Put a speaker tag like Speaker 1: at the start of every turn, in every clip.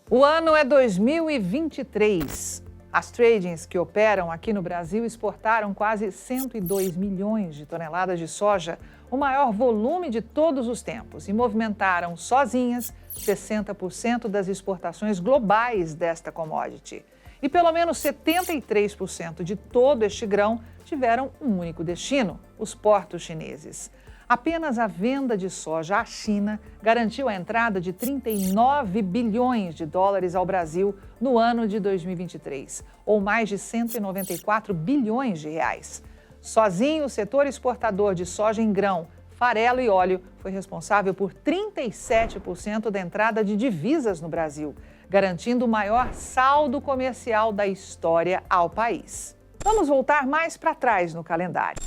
Speaker 1: O ano é 2023. As tradings que operam aqui no Brasil exportaram quase 102 milhões de toneladas de soja, o maior volume de todos os tempos, e movimentaram sozinhas 60% das exportações globais desta commodity. E pelo menos 73% de todo este grão tiveram um único destino: os portos chineses. Apenas a venda de soja à China garantiu a entrada de 39 bilhões de dólares ao Brasil no ano de 2023, ou mais de 194 bilhões de reais. Sozinho, o setor exportador de soja em grão, farelo e óleo foi responsável por 37% da entrada de divisas no Brasil, garantindo o maior saldo comercial da história ao país. Vamos voltar mais para trás no calendário.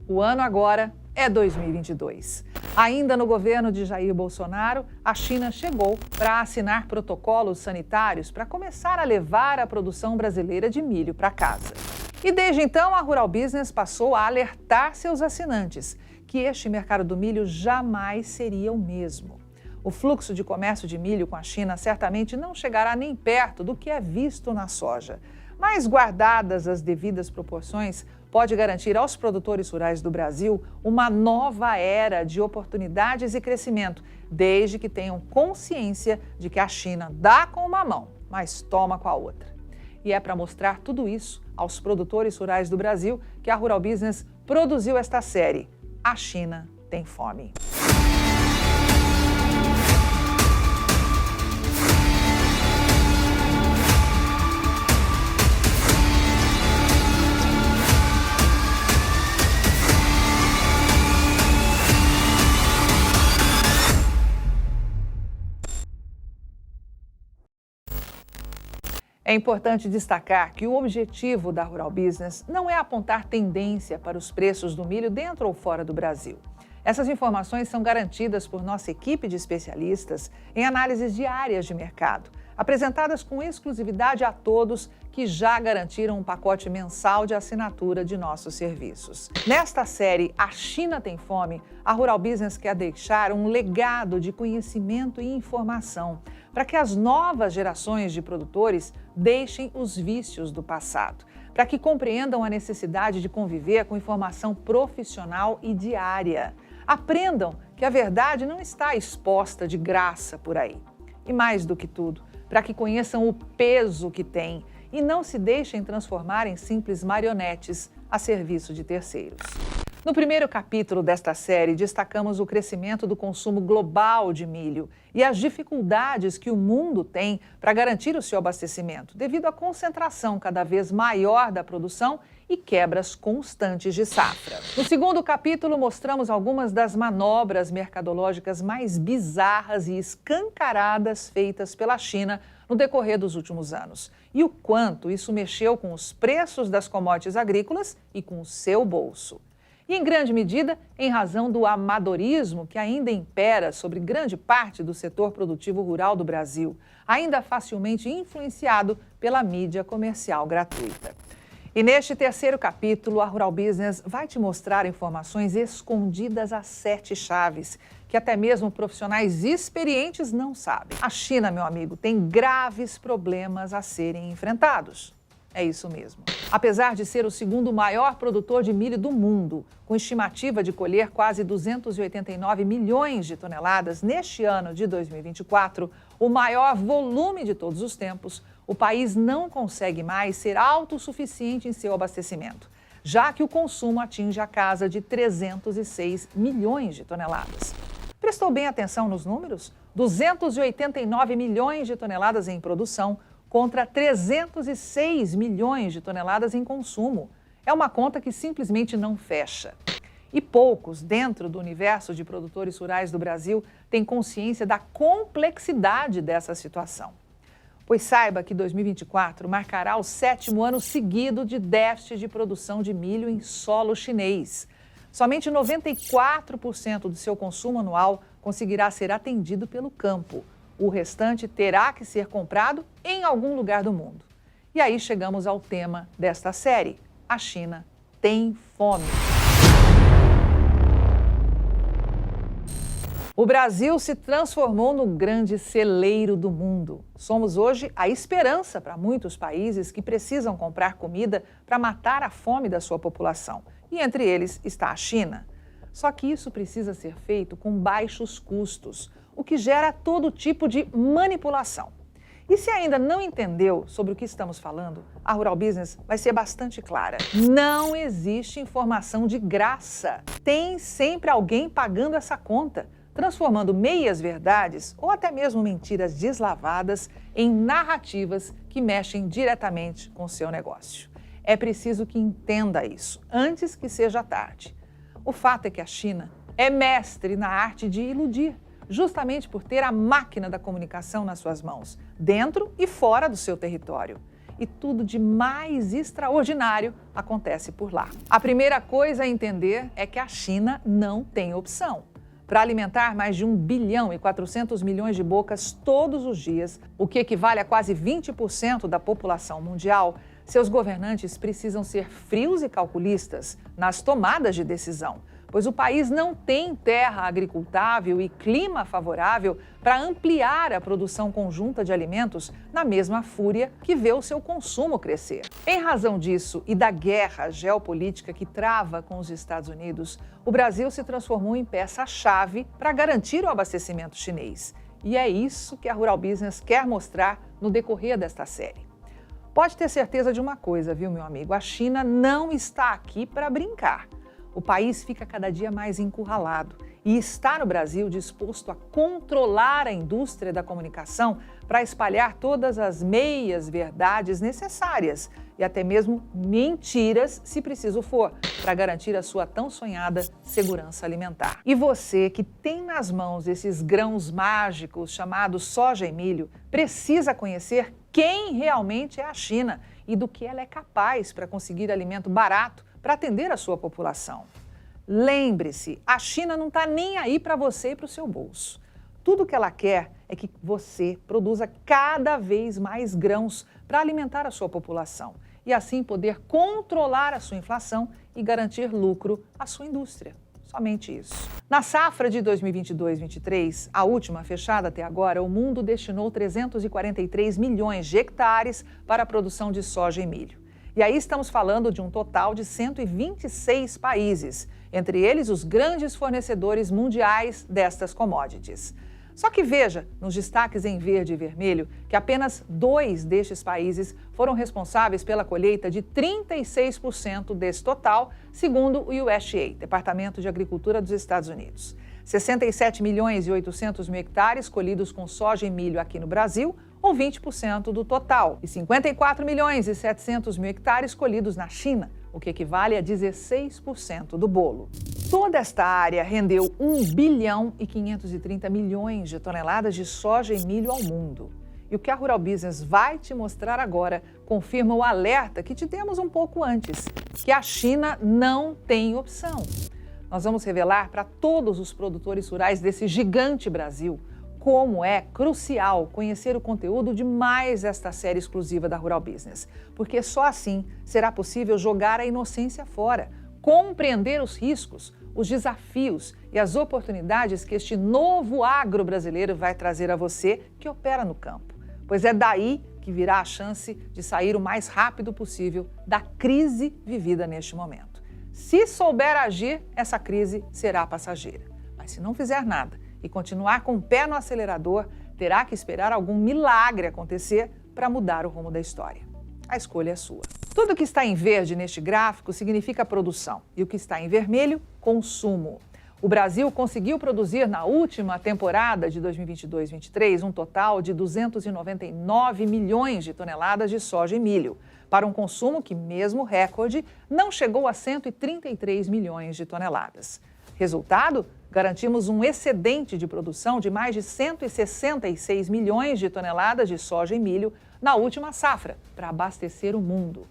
Speaker 1: O ano agora é 2022. Ainda no governo de Jair Bolsonaro, a China chegou para assinar protocolos sanitários para começar a levar a produção brasileira de milho para casa. E desde então, a Rural Business passou a alertar seus assinantes que este mercado do milho jamais seria o mesmo. O fluxo de comércio de milho com a China certamente não chegará nem perto do que é visto na soja. Mas, guardadas as devidas proporções, pode garantir aos produtores rurais do Brasil uma nova era de oportunidades e crescimento, desde que tenham consciência de que a China dá com uma mão, mas toma com a outra. E é para mostrar tudo isso aos produtores rurais do Brasil que a Rural Business produziu esta série, A China Tem Fome. É importante destacar que o objetivo da Rural Business não é apontar tendência para os preços do milho dentro ou fora do Brasil. Essas informações são garantidas por nossa equipe de especialistas em análises diárias de mercado, apresentadas com exclusividade a todos que já garantiram um pacote mensal de assinatura de nossos serviços. Nesta série, A China Tem Fome, a Rural Business quer deixar um legado de conhecimento e informação para que as novas gerações de produtores deixem os vícios do passado, para que compreendam a necessidade de conviver com informação profissional e diária. Aprendam que a verdade não está exposta de graça por aí. E mais do que tudo, para que conheçam o peso que tem e não se deixem transformar em simples marionetes a serviço de terceiros. No primeiro capítulo desta série, destacamos o crescimento do consumo global de milho e as dificuldades que o mundo tem para garantir o seu abastecimento, devido à concentração cada vez maior da produção e quebras constantes de safra. No segundo capítulo, mostramos algumas das manobras mercadológicas mais bizarras e escancaradas feitas pela China no decorrer dos últimos anos e o quanto isso mexeu com os preços das commodities agrícolas e com o seu bolso. E, em grande medida, em razão do amadorismo que ainda impera sobre grande parte do setor produtivo rural do Brasil, ainda facilmente influenciado pela mídia comercial gratuita. E neste terceiro capítulo, a Rural Business vai te mostrar informações escondidas a 7 chaves, que até mesmo profissionais experientes não sabem. A China, meu amigo, tem graves problemas a serem enfrentados. É isso mesmo. Apesar de ser o segundo maior produtor de milho do mundo, com estimativa de colher quase 289 milhões de toneladas neste ano de 2024, o maior volume de todos os tempos, o país não consegue mais ser autossuficiente em seu abastecimento, já que o consumo atinge a casa de 306 milhões de toneladas. Prestou bem atenção nos números? 289 milhões de toneladas em produção, contra 306 milhões de toneladas em consumo. É uma conta que simplesmente não fecha. E poucos, dentro do universo de produtores rurais do Brasil, têm consciência da complexidade dessa situação. Pois saiba que 2024 marcará o 7º ano seguido de déficit de produção de milho em solo chinês. Somente 94% do seu consumo anual conseguirá ser atendido pelo campo. O restante terá que ser comprado em algum lugar do mundo. E aí chegamos ao tema desta série: A China Tem Fome. O Brasil se transformou no grande celeiro do mundo. Somos hoje a esperança para muitos países que precisam comprar comida para matar a fome da sua população. E entre eles está a China. Só que isso precisa ser feito com baixos custos, o que gera todo tipo de manipulação. E se ainda não entendeu sobre o que estamos falando, a Rural Business vai ser bastante clara. Não existe informação de graça. Tem sempre alguém pagando essa conta, transformando meias-verdades ou até mesmo mentiras deslavadas em narrativas que mexem diretamente com o seu negócio. É preciso que entenda isso antes que seja tarde. O fato é que a China é mestre na arte de iludir, justamente por ter a máquina da comunicação nas suas mãos, dentro e fora do seu território. E tudo de mais extraordinário acontece por lá. A primeira coisa a entender é que a China não tem opção. Para alimentar mais de 1 bilhão e 400 milhões de bocas todos os dias, o que equivale a quase 20% da população mundial, seus governantes precisam ser frios e calculistas nas tomadas de decisão, pois o país não tem terra agricultável e clima favorável para ampliar a produção conjunta de alimentos na mesma fúria que vê o seu consumo crescer. Em razão disso e da guerra geopolítica que trava com os Estados Unidos, o Brasil se transformou em peça-chave para garantir o abastecimento chinês. E é isso que a Rural Business quer mostrar no decorrer desta série. Pode ter certeza de uma coisa, viu, meu amigo? A China não está aqui para brincar. O país fica cada dia mais encurralado e está no Brasil disposto a controlar a indústria da comunicação para espalhar todas as meias-verdades necessárias e até mesmo mentiras, se preciso for, para garantir a sua tão sonhada segurança alimentar. E você que tem nas mãos esses grãos mágicos chamados soja e milho, precisa conhecer quem realmente é a China e do que ela é capaz para conseguir alimento barato para atender a sua população. Lembre-se, a China não está nem aí para você e para o seu bolso. Tudo que ela quer é que você produza cada vez mais grãos para alimentar a sua população e assim poder controlar a sua inflação e garantir lucro à sua indústria. Somente isso. Na safra de 2022-23, a última fechada até agora, o mundo destinou 343 milhões de hectares para a produção de soja e milho. E aí estamos falando de um total de 126 países, entre eles os grandes fornecedores mundiais destas commodities. Só que veja, nos destaques em verde e vermelho, que apenas 2 destes países foram responsáveis pela colheita de 36% desse total, segundo o USDA, Departamento de Agricultura dos Estados Unidos. 67 milhões e 800 mil hectares colhidos com soja e milho aqui no Brasil, ou 20% do total, e 54 milhões e 700 mil hectares colhidos na China, o que equivale a 16% do bolo. Toda esta área rendeu 1 bilhão e 530 milhões de toneladas de soja e milho ao mundo. E o que a Rural Business vai te mostrar agora confirma o alerta que te demos um pouco antes, que a China não tem opção. Nós vamos revelar para todos os produtores rurais desse gigante Brasil como é crucial conhecer o conteúdo de mais esta série exclusiva da Rural Business, porque só assim será possível jogar a inocência fora, compreender os riscos, os desafios e as oportunidades que este novo agro brasileiro vai trazer a você que opera no campo, pois é daí que virá a chance de sair o mais rápido possível da crise vivida neste momento. Se souber agir, essa crise será passageira, mas se não fizer nada e continuar com o pé no acelerador, terá que esperar algum milagre acontecer para mudar o rumo da história. A escolha é sua. Tudo que está em verde neste gráfico significa produção e o que está em vermelho, consumo. O Brasil conseguiu produzir na última temporada de 2022-23 um total de 299 milhões de toneladas de soja e milho, para um consumo que, mesmo recorde, não chegou a 133 milhões de toneladas. Resultado? Garantimos um excedente de produção de mais de 166 milhões de toneladas de soja e milho na última safra, para abastecer o mundo.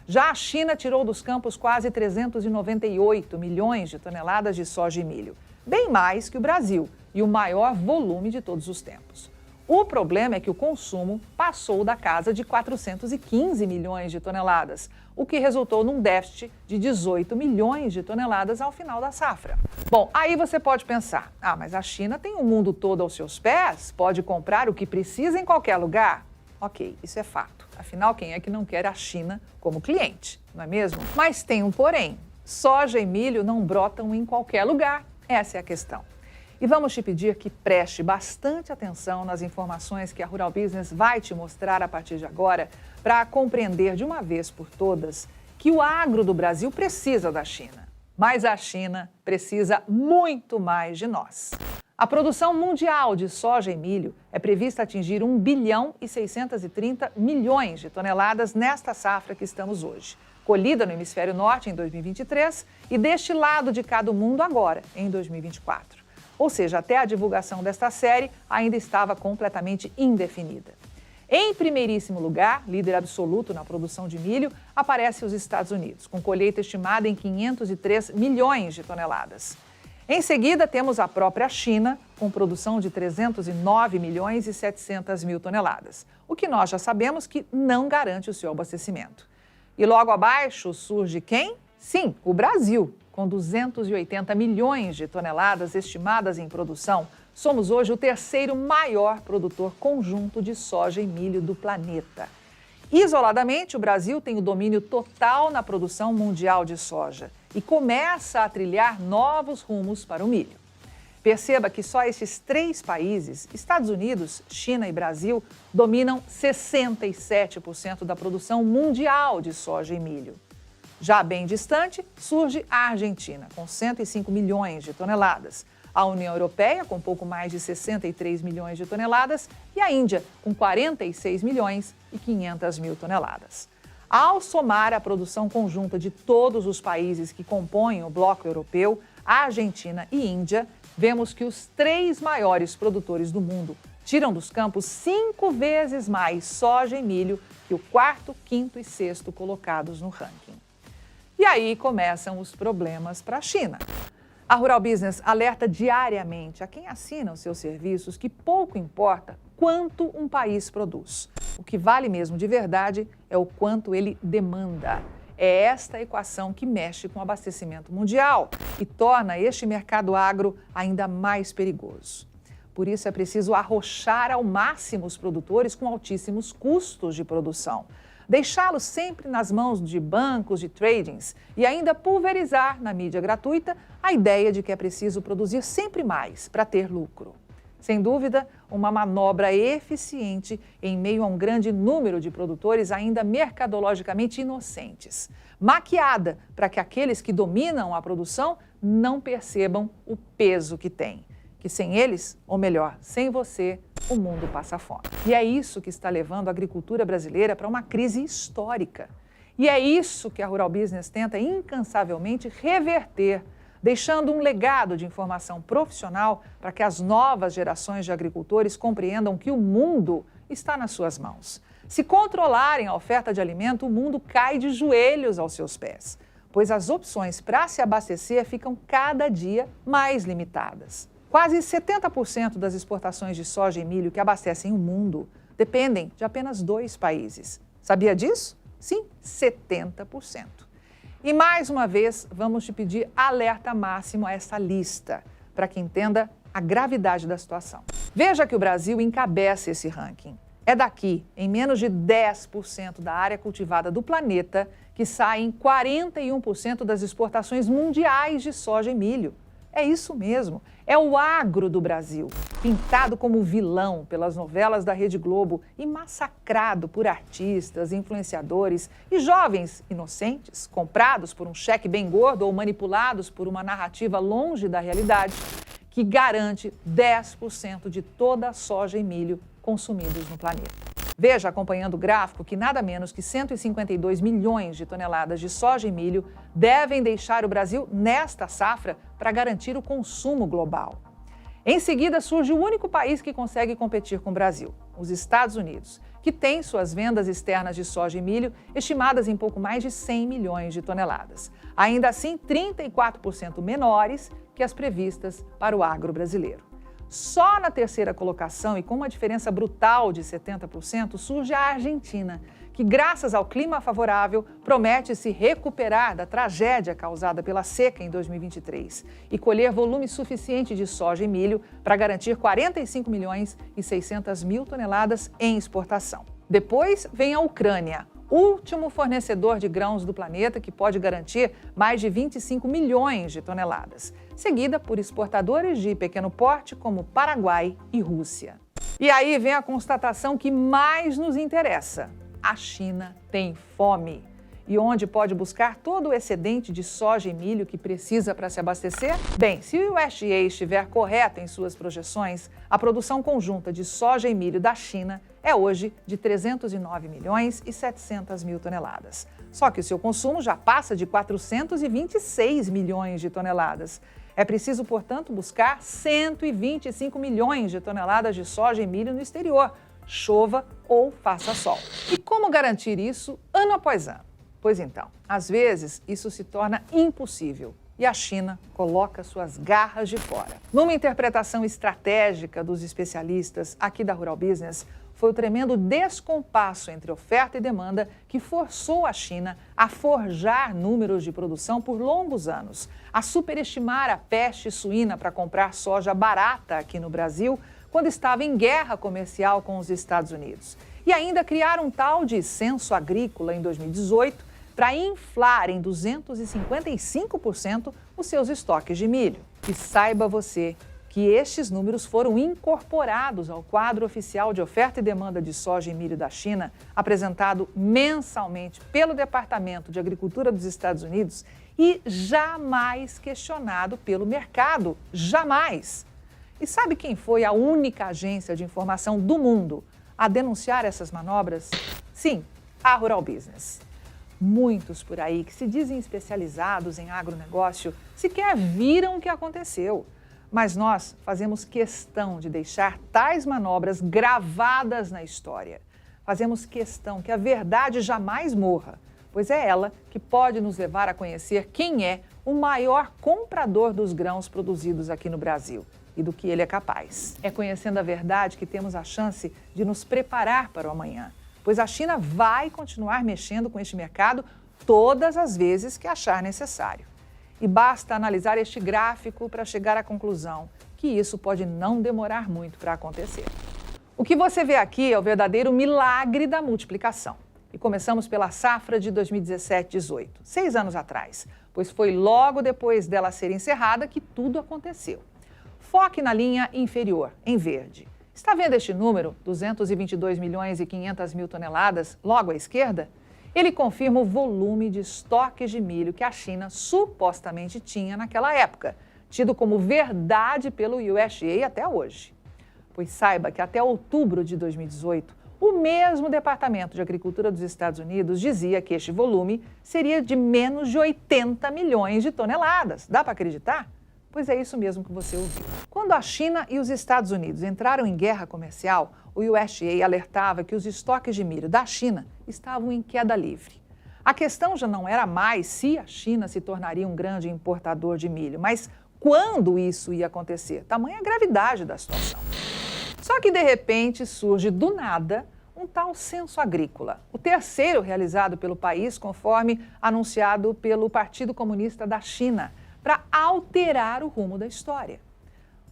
Speaker 1: Já a China tirou dos campos quase 398 milhões de toneladas de soja e milho, bem mais que o Brasil e o maior volume de todos os tempos. O problema é que o consumo passou da casa de 415 milhões de toneladas, o que resultou num déficit de 18 milhões de toneladas ao final da safra. Bom, aí você pode pensar, mas a China tem o mundo todo aos seus pés, pode comprar o que precisa em qualquer lugar. Ok, isso é fato. Afinal, quem é que não quer a China como cliente, não é mesmo? Mas tem um porém. Soja e milho não brotam em qualquer lugar. Essa é a questão. E vamos te pedir que preste bastante atenção nas informações que a Rural Business vai te mostrar a partir de agora para compreender de uma vez por todas que o agro do Brasil precisa da China. Mas a China precisa muito mais de nós. A produção mundial de soja e milho é prevista atingir 1 bilhão e 630 milhões de toneladas nesta safra que estamos hoje, colhida no hemisfério norte em 2023 e deste lado de cá do mundo agora, em 2024. Ou seja, até a divulgação desta série ainda estava completamente indefinida. Em primeiríssimo lugar, líder absoluto na produção de milho, aparece os Estados Unidos, com colheita estimada em 503 milhões de toneladas. Em seguida, temos a própria China, com produção de 309 milhões e 700 mil toneladas, o que nós já sabemos que não garante o seu abastecimento. E logo abaixo surge quem? Sim, o Brasil. Com 280 milhões de toneladas estimadas em produção, somos hoje o terceiro maior produtor conjunto de soja e milho do planeta. Isoladamente, o Brasil tem o domínio total na produção mundial de soja e começa a trilhar novos rumos para o milho. Perceba que só esses três países, Estados Unidos, China e Brasil, dominam 67% da produção mundial de soja e milho. Já bem distante, surge a Argentina, com 105 milhões de toneladas, a União Europeia, com pouco mais de 63 milhões de toneladas, e a Índia, com 46 milhões e 500 mil toneladas. Ao somar a produção conjunta de todos os países que compõem o bloco europeu, Argentina e Índia, vemos que os três maiores produtores do mundo tiram dos campos 5 vezes mais soja e milho que o quarto, quinto e sexto colocados no ranking. E aí começam os problemas para a China. A Rural Business alerta diariamente a quem assina os seus serviços que pouco importa quanto um país produz. O que vale mesmo de verdade é o quanto ele demanda. É esta equação que mexe com o abastecimento mundial e torna este mercado agro ainda mais perigoso. Por isso é preciso arrochar ao máximo os produtores com altíssimos custos de produção, deixá-los sempre nas mãos de bancos de tradings e ainda pulverizar na mídia gratuita a ideia de que é preciso produzir sempre mais para ter lucro. Sem dúvida, uma manobra eficiente em meio a um grande número de produtores ainda mercadologicamente inocentes, maquiada para que aqueles que dominam a produção não percebam o peso que tem. Que sem eles, ou melhor, sem você, o mundo passa fome. E é isso que está levando a agricultura brasileira para uma crise histórica. E é isso que a Rural Business tenta incansavelmente reverter, deixando um legado de informação profissional para que as novas gerações de agricultores compreendam que o mundo está nas suas mãos. Se controlarem a oferta de alimento, o mundo cai de joelhos aos seus pés, pois as opções para se abastecer ficam cada dia mais limitadas. Quase 70% das exportações de soja e milho que abastecem o mundo dependem de apenas 2 países. Sabia disso? Sim, 70%. E mais uma vez, vamos te pedir alerta máximo a essa lista, para que entenda a gravidade da situação. Veja que o Brasil encabeça esse ranking. É daqui, em menos de 10% da área cultivada do planeta, que saem 41% das exportações mundiais de soja e milho. É isso mesmo, é o agro do Brasil, pintado como vilão pelas novelas da Rede Globo e massacrado por artistas, influenciadores e jovens inocentes, comprados por um cheque bem gordo ou manipulados por uma narrativa longe da realidade, que garante 10% de toda a soja e milho consumidos no planeta. Veja, acompanhando o gráfico, que nada menos que 152 milhões de toneladas de soja e milho devem deixar o Brasil nesta safra para garantir o consumo global. Em seguida, surge o único país que consegue competir com o Brasil, os Estados Unidos, que tem suas vendas externas de soja e milho estimadas em pouco mais de 100 milhões de toneladas. Ainda assim, 34% menores que as previstas para o agro brasileiro. Só na terceira colocação e com uma diferença brutal de 70%, surge a Argentina, que, graças ao clima favorável, promete se recuperar da tragédia causada pela seca em 2023 e colher volume suficiente de soja e milho para garantir 45 milhões e 600 mil toneladas em exportação. Depois vem a Ucrânia, último fornecedor de grãos do planeta, que pode garantir mais de 25 milhões de toneladas, seguida por exportadores de pequeno porte como Paraguai e Rússia. E aí vem a constatação que mais nos interessa: a China tem fome. E onde pode buscar todo o excedente de soja e milho que precisa para se abastecer? Bem, se o USDA estiver correto em suas projeções, a produção conjunta de soja e milho da China é hoje de 309 milhões e 700 mil toneladas. Só que o seu consumo já passa de 426 milhões de toneladas. É preciso, portanto, buscar 125 milhões de toneladas de soja e milho no exterior, chova ou faça sol. E como garantir isso ano após ano? Pois então, às vezes isso se torna impossível e a China coloca suas garras de fora. Numa interpretação estratégica dos especialistas aqui da Rural Business, foi o tremendo descompasso entre oferta e demanda que forçou a China a forjar números de produção por longos anos, a superestimar a peste suína para comprar soja barata aqui no Brasil, quando estava em guerra comercial com os Estados Unidos. E ainda criar um tal de censo agrícola em 2018 para inflar em 255% os seus estoques de milho. E saiba você que estes números foram incorporados ao quadro oficial de oferta e demanda de soja e milho da China, apresentado mensalmente pelo Departamento de Agricultura dos Estados Unidos e jamais questionado pelo mercado. Jamais! E sabe quem foi a única agência de informação do mundo a denunciar essas manobras? Sim, a Rural Business. Muitos por aí que se dizem especializados em agronegócio sequer viram o que aconteceu. Mas nós fazemos questão de deixar tais manobras gravadas na história. Fazemos questão que a verdade jamais morra, pois é ela que pode nos levar a conhecer quem é o maior comprador dos grãos produzidos aqui no Brasil e do que ele é capaz. É conhecendo a verdade que temos a chance de nos preparar para o amanhã, pois a China vai continuar mexendo com este mercado todas as vezes que achar necessário. E basta analisar este gráfico para chegar à conclusão que isso pode não demorar muito para acontecer. O que você vê aqui é o verdadeiro milagre da multiplicação. E começamos pela safra de 2017-18, 6 anos atrás, pois foi logo depois dela ser encerrada que tudo aconteceu. Foque na linha inferior, em verde. Está vendo este número, 222 milhões e 500 mil toneladas, logo à esquerda? Ele confirma o volume de estoques de milho que a China supostamente tinha naquela época, tido como verdade pelo USDA até hoje. Pois saiba que até outubro de 2018, o mesmo Departamento de Agricultura dos Estados Unidos dizia que este volume seria de menos de 80 milhões de toneladas. Dá para acreditar? Pois é isso mesmo que você ouviu. Quando a China e os Estados Unidos entraram em guerra comercial, o USDA alertava que os estoques de milho da China estavam em queda livre. A questão já não era mais se a China se tornaria um grande importador de milho, mas quando isso ia acontecer, tamanha a gravidade da situação. Só que, de repente, surge do nada um tal censo agrícola, o terceiro realizado pelo país, conforme anunciado pelo Partido Comunista da China, para alterar o rumo da história.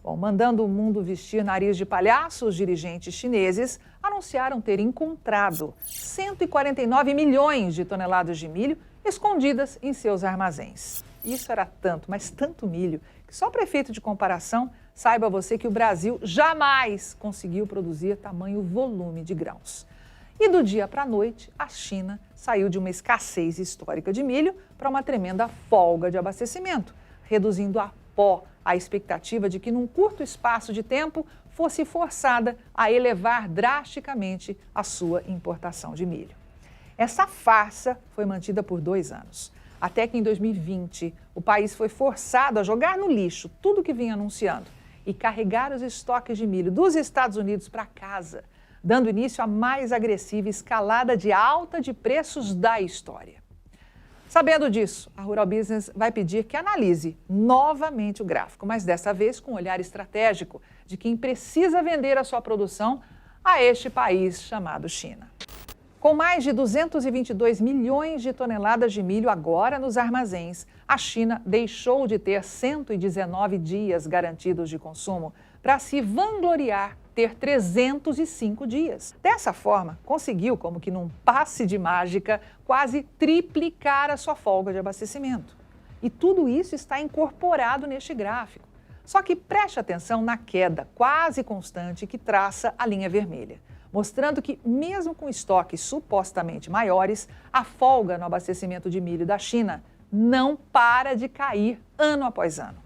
Speaker 1: Bom, mandando o mundo vestir nariz de palhaço, os dirigentes chineses anunciaram ter encontrado 149 milhões de toneladas de milho escondidas em seus armazéns. Isso era tanto, mas tanto milho, que só para efeito de comparação, saiba você que o Brasil jamais conseguiu produzir tamanho volume de grãos. E do dia para a noite, a China saiu de uma escassez histórica de milho para uma tremenda folga de abastecimento, reduzindo a pó a expectativa de que, num curto espaço de tempo, fosse forçada a elevar drasticamente a sua importação de milho. Essa farsa foi mantida por 2 anos, até que em 2020 o país foi forçado a jogar no lixo tudo o que vinha anunciando e carregar os estoques de milho dos Estados Unidos para casa, dando início à mais agressiva escalada de alta de preços da história. Sabendo disso, a Rural Business vai pedir que analise novamente o gráfico, mas dessa vez com um olhar estratégico, de quem precisa vender a sua produção a este país chamado China. Com mais de 222 milhões de toneladas de milho agora nos armazéns, a China deixou de ter 119 dias garantidos de consumo para se vangloriar ter 305 dias. Dessa forma, conseguiu, como que num passe de mágica, quase triplicar a sua folga de abastecimento. E tudo isso está incorporado neste gráfico. Só que preste atenção na queda quase constante que traça a linha vermelha, mostrando que, mesmo com estoques supostamente maiores, a folga no abastecimento de milho da China não para de cair ano após ano.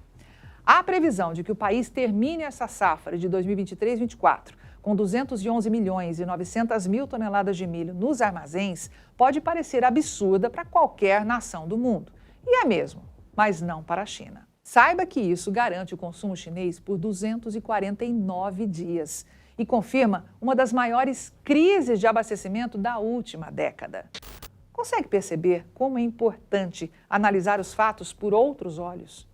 Speaker 1: A previsão de que o país termine essa safra de 2023-24 com 211 milhões e 900 mil toneladas de milho nos armazéns pode parecer absurda para qualquer nação do mundo. E é mesmo, mas não para a China. Saiba que isso garante o consumo chinês por 249 dias e confirma uma das maiores crises de abastecimento da última década. Consegue perceber como é importante analisar os fatos por outros olhos?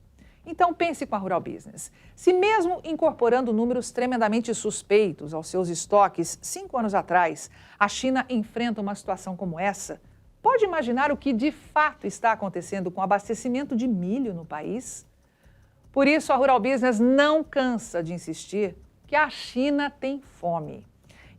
Speaker 1: Então pense com a Rural Business. Se mesmo incorporando números tremendamente suspeitos aos seus estoques 5 anos atrás, a China enfrenta uma situação como essa, pode imaginar o que de fato está acontecendo com o abastecimento de milho no país? Por isso, a Rural Business não cansa de insistir que a China tem fome.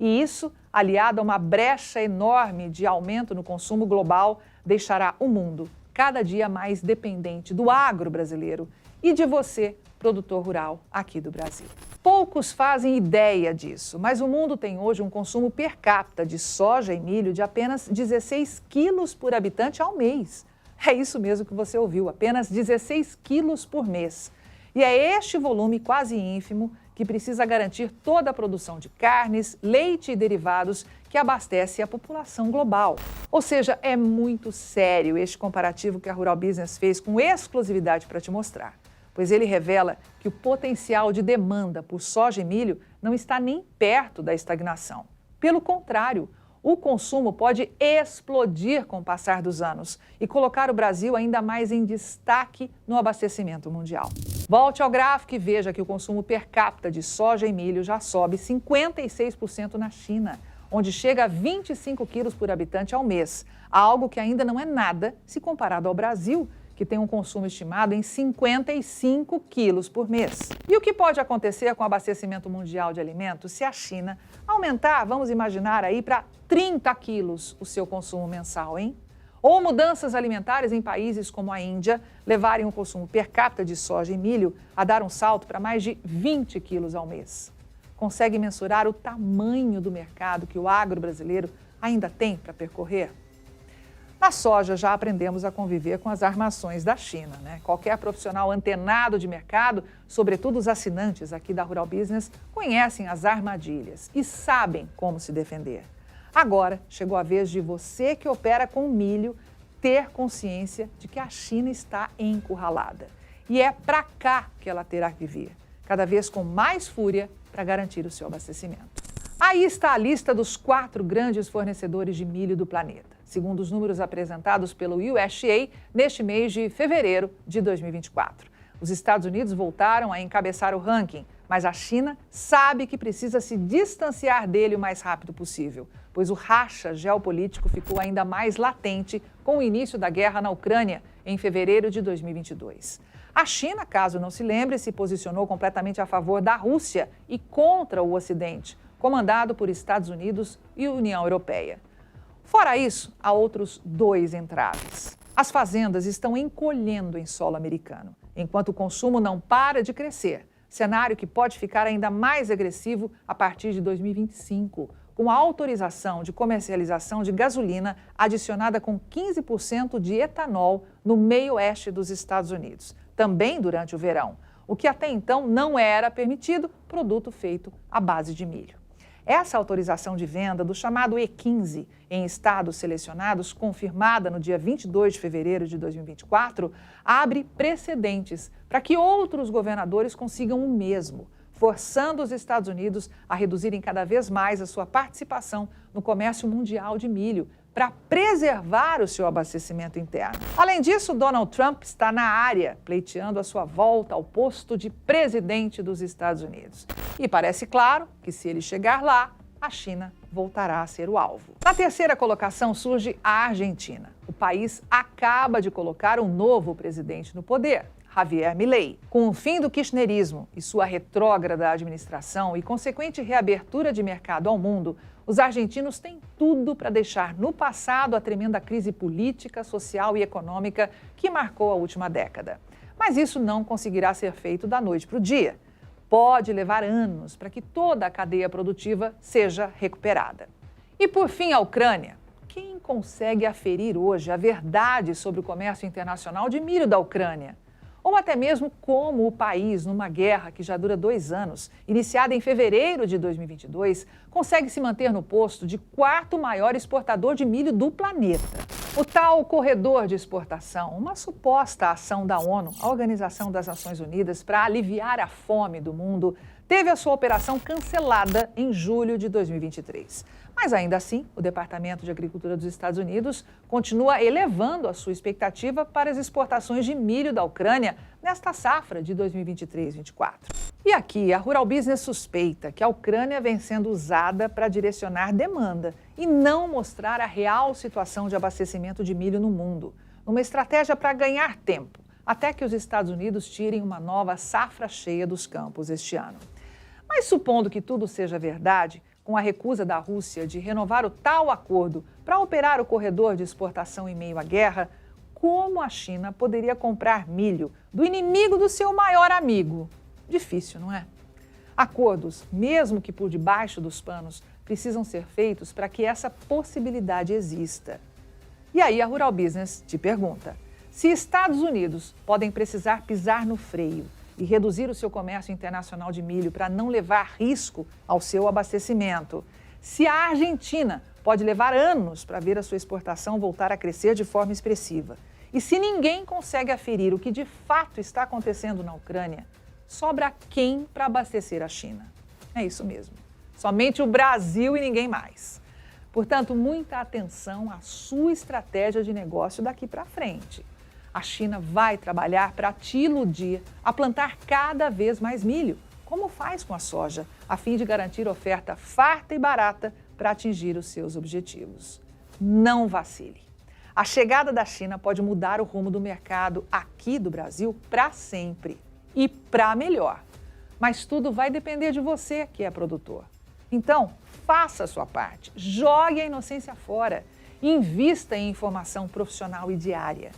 Speaker 1: E isso, aliado a uma brecha enorme de aumento no consumo global, deixará o mundo cada dia mais dependente do agro brasileiro e de você, produtor rural aqui do Brasil. Poucos fazem ideia disso, mas o mundo tem hoje um consumo per capita de soja e milho de apenas 16 quilos por habitante ao mês. É isso mesmo que você ouviu, apenas 16 quilos por mês. E é este volume quase ínfimo que precisa garantir toda a produção de carnes, leite e derivados que abastece a população global. Ou seja, é muito sério este comparativo que a Rural Business fez com exclusividade para te mostrar, pois ele revela que o potencial de demanda por soja e milho não está nem perto da estagnação. Pelo contrário, o consumo pode explodir com o passar dos anos e colocar o Brasil ainda mais em destaque no abastecimento mundial. Volte ao gráfico e veja que o consumo per capita de soja e milho já sobe 56% na China, onde chega a 25 quilos por habitante ao mês, algo que ainda não é nada se comparado ao Brasil, que tem um consumo estimado em 55 quilos por mês. E o que pode acontecer com o abastecimento mundial de alimentos se a China aumentar, vamos imaginar aí, para 30 quilos o seu consumo mensal, hein? Ou mudanças alimentares em países como a Índia levarem o consumo per capita de soja e milho a dar um salto para mais de 20 quilos ao mês. Consegue mensurar o tamanho do mercado que o agro brasileiro ainda tem para percorrer? Na soja, já aprendemos a conviver com as armações da China, né? Qualquer profissional antenado de mercado, sobretudo os assinantes aqui da Rural Business, conhecem as armadilhas e sabem como se defender. Agora, chegou a vez de você que opera com milho ter consciência de que a China está encurralada. E é para cá que ela terá que vir, cada vez com mais fúria para garantir o seu abastecimento. Aí está a lista dos 4 grandes fornecedores de milho do planeta, segundo os números apresentados pelo USDA neste mês de fevereiro de 2024. Os Estados Unidos voltaram a encabeçar o ranking, mas a China sabe que precisa se distanciar dele o mais rápido possível, pois o racha geopolítico ficou ainda mais latente com o início da guerra na Ucrânia em fevereiro de 2022. A China, caso não se lembre, se posicionou completamente a favor da Rússia e contra o Ocidente, comandado por Estados Unidos e União Europeia. Fora isso, há outros 2 entraves. As fazendas estão encolhendo em solo americano, enquanto o consumo não para de crescer, cenário que pode ficar ainda mais agressivo a partir de 2025, com a autorização de comercialização de gasolina adicionada com 15% de etanol no meio-oeste dos Estados Unidos, também durante o verão, o que até então não era permitido, produto feito à base de milho. Essa autorização de venda do chamado E15 em estados selecionados, confirmada no dia 22 de fevereiro de 2024, abre precedentes para que outros governadores consigam o mesmo, forçando os Estados Unidos a reduzirem cada vez mais a sua participação no comércio mundial de milho, para preservar o seu abastecimento interno. Além disso, Donald Trump está na área, pleiteando a sua volta ao posto de presidente dos Estados Unidos. E parece claro que, se ele chegar lá, a China voltará a ser o alvo. Na terceira colocação surge a Argentina. O país acaba de colocar um novo presidente no poder, Javier Milei. Com o fim do kirchnerismo e sua retrógrada administração e consequente reabertura de mercado ao mundo, os argentinos têm tudo para deixar no passado a tremenda crise política, social e econômica que marcou a última década. Mas isso não conseguirá ser feito da noite para o dia. Pode levar anos para que toda a cadeia produtiva seja recuperada. E por fim, a Ucrânia. Quem consegue aferir hoje a verdade sobre o comércio internacional de milho da Ucrânia? Ou até mesmo como o país, numa guerra que já dura 2 anos, iniciada em fevereiro de 2022, consegue se manter no posto de 4º maior exportador de milho do planeta. O tal corredor de exportação, uma suposta ação da ONU, a Organização das Nações Unidas, para aliviar a fome do mundo, teve a sua operação cancelada em julho de 2023. Mas ainda assim, o Departamento de Agricultura dos Estados Unidos continua elevando a sua expectativa para as exportações de milho da Ucrânia nesta safra de 2023-24. E aqui, a Rural Business suspeita que a Ucrânia vem sendo usada para direcionar demanda e não mostrar a real situação de abastecimento de milho no mundo, numa estratégia para ganhar tempo, até que os Estados Unidos tirem uma nova safra cheia dos campos este ano. Mas supondo que tudo seja verdade, com a recusa da Rússia de renovar o tal acordo para operar o corredor de exportação em meio à guerra, como a China poderia comprar milho do inimigo do seu maior amigo? Difícil, não é? Acordos, mesmo que por debaixo dos panos, precisam ser feitos para que essa possibilidade exista. E aí a Rural Business te pergunta: se Estados Unidos podem precisar pisar no freio e reduzir o seu comércio internacional de milho para não levar risco ao seu abastecimento, se a Argentina pode levar anos para ver a sua exportação voltar a crescer de forma expressiva, e se ninguém consegue aferir o que de fato está acontecendo na Ucrânia, sobra quem para abastecer a China? É isso mesmo. Somente o Brasil e ninguém mais. Portanto, muita atenção à sua estratégia de negócio daqui para frente. A China vai trabalhar para te iludir a plantar cada vez mais milho, como faz com a soja, a fim de garantir oferta farta e barata para atingir os seus objetivos. Não vacile. A chegada da China pode mudar o rumo do mercado aqui do Brasil para sempre e para melhor. Mas tudo vai depender de você, que é produtor. Então, faça a sua parte, jogue a inocência fora, invista em informação profissional e diária.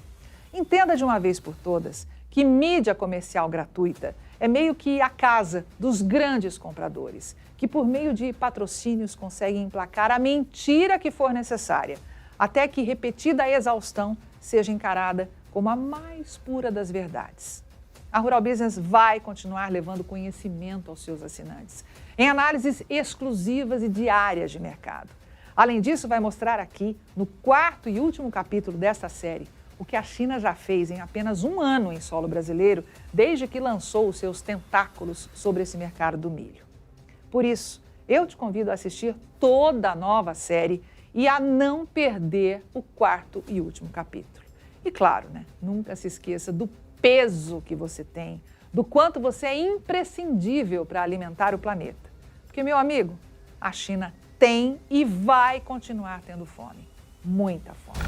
Speaker 1: Entenda de uma vez por todas que mídia comercial gratuita é meio que a casa dos grandes compradores, que por meio de patrocínios conseguem emplacar a mentira que for necessária, até que repetida a exaustão seja encarada como a mais pura das verdades. A Rural Business vai continuar levando conhecimento aos seus assinantes, em análises exclusivas e diárias de mercado. Além disso, vai mostrar aqui, no 4º e último capítulo desta série, o que a China já fez em apenas 1 ano em solo brasileiro, desde que lançou os seus tentáculos sobre esse mercado do milho. Por isso, eu te convido a assistir toda a nova série e a não perder o 4º e último capítulo. E claro, nunca se esqueça do peso que você tem, do quanto você é imprescindível para alimentar o planeta. Porque, meu amigo, a China tem e vai continuar tendo fome, muita fome.